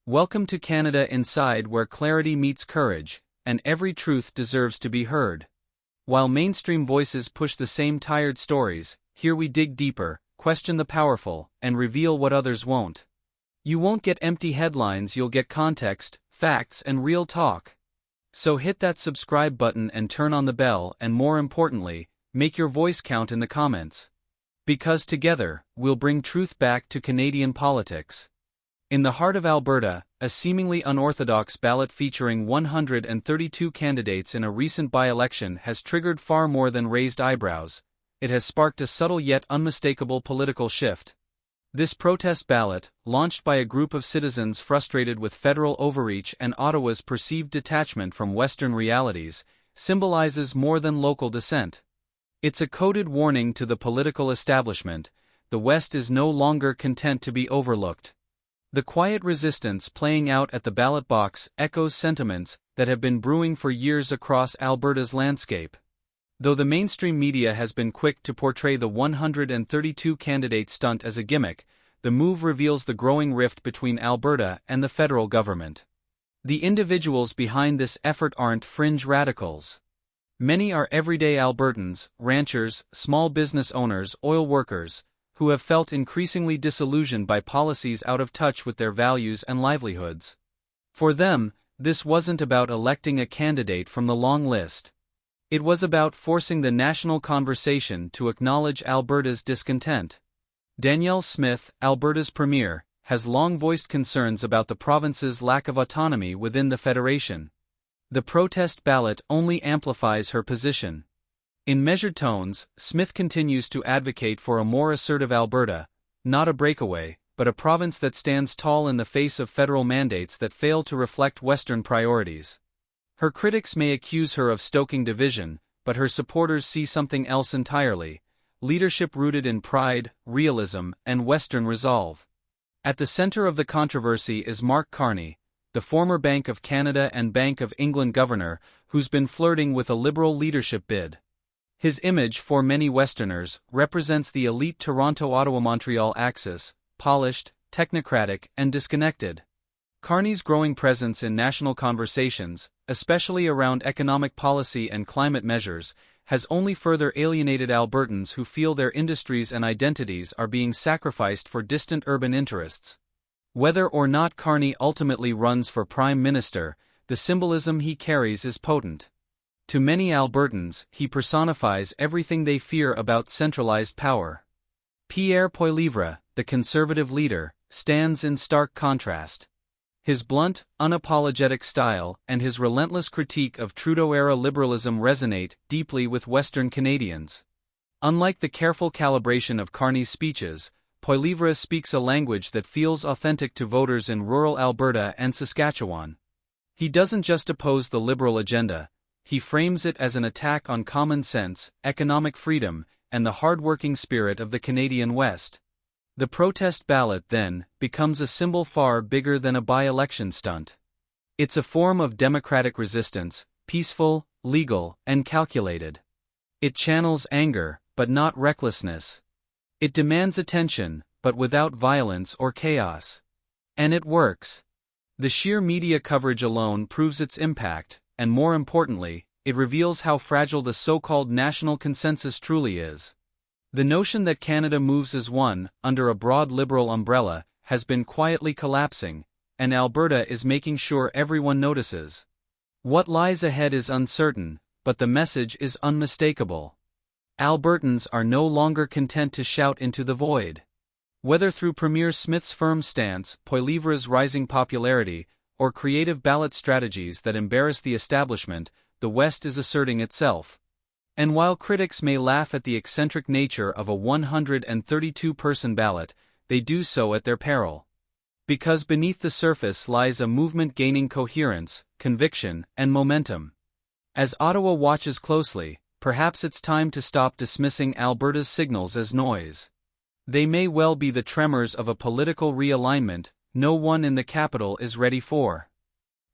Welcome to Canada Inside, where clarity meets courage, and every truth deserves to be heard. While mainstream voices push the same tired stories, here we dig deeper, question the powerful, and reveal what others won't. You won't get empty headlines, you'll get context, facts, and real talk. So hit that subscribe button and turn on the bell, and more importantly, make your voice count in the comments. Because together, we'll bring truth back to Canadian politics. In the heart of Alberta, a seemingly unorthodox ballot featuring 132 candidates in a recent by-election has triggered far more than raised eyebrows. It has sparked a subtle yet unmistakable political shift. This protest ballot, launched by a group of citizens frustrated with federal overreach and Ottawa's perceived detachment from Western realities, symbolizes more than local dissent. It's a coded warning to the political establishment: the West is no longer content to be overlooked. The quiet resistance playing out at the ballot box echoes sentiments that have been brewing for years across Alberta's landscape. Though the mainstream media has been quick to portray the 132-candidate stunt as a gimmick, the move reveals the growing rift between Alberta and the federal government. The individuals behind this effort aren't fringe radicals. Many are everyday Albertans, ranchers, small business owners, oil workers, who have felt increasingly disillusioned by policies out of touch with their values and livelihoods. For them, this wasn't about electing a candidate from the long list. It was about forcing the national conversation to acknowledge Alberta's discontent. Danielle Smith, Alberta's premier, has long voiced concerns about the province's lack of autonomy within the federation. The protest ballot only amplifies her position. In measured tones, Smith continues to advocate for a more assertive Alberta, not a breakaway, but a province that stands tall in the face of federal mandates that fail to reflect Western priorities. Her critics may accuse her of stoking division, but her supporters see something else entirely: leadership rooted in pride, realism, and Western resolve. At the center of the controversy is Mark Carney, the former Bank of Canada and Bank of England governor, who's been flirting with a Liberal leadership bid. His image, for many Westerners, represents the elite Toronto-Ottawa-Montreal axis: polished, technocratic, and disconnected. Carney's growing presence in national conversations, especially around economic policy and climate measures, has only further alienated Albertans who feel their industries and identities are being sacrificed for distant urban interests. Whether or not Carney ultimately runs for Prime Minister, the symbolism he carries is potent. To many Albertans, he personifies everything they fear about centralized power. Pierre Poilievre, the Conservative leader, stands in stark contrast. His blunt, unapologetic style and his relentless critique of Trudeau-era liberalism resonate deeply with Western Canadians. Unlike the careful calibration of Carney's speeches, Poilievre speaks a language that feels authentic to voters in rural Alberta and Saskatchewan. He doesn't just oppose the Liberal agenda, he frames it as an attack on common sense, economic freedom, and the hard-working spirit of the Canadian West. The protest ballot, then, becomes a symbol far bigger than a by-election stunt. It's a form of democratic resistance, peaceful, legal, and calculated. It channels anger, but not recklessness. It demands attention, but without violence or chaos. And it works. The sheer media coverage alone proves its impact, and more importantly, it reveals how fragile the so-called national consensus truly is. The notion that Canada moves as one, under a broad Liberal umbrella, has been quietly collapsing, and Alberta is making sure everyone notices. What lies ahead is uncertain, but the message is unmistakable. Albertans are no longer content to shout into the void. Whether through Premier Smith's firm stance, Poilievre's rising popularity, or creative ballot strategies that embarrass the establishment, the West is asserting itself. And while critics may laugh at the eccentric nature of a 132-person ballot, they do so at their peril. Because beneath the surface lies a movement gaining coherence, conviction, and momentum. As Ottawa watches closely, perhaps it's time to stop dismissing Alberta's signals as noise. They may well be the tremors of a political realignment no one in the capital is ready for.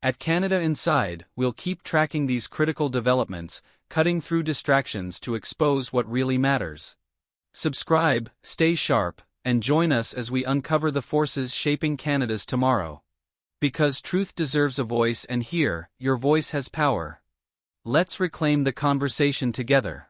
At Canada Inside, we'll keep tracking these critical developments, cutting through distractions to expose what really matters. Subscribe, stay sharp, and join us as we uncover the forces shaping Canada's tomorrow. Because truth deserves a voice, and here, your voice has power. Let's reclaim the conversation together.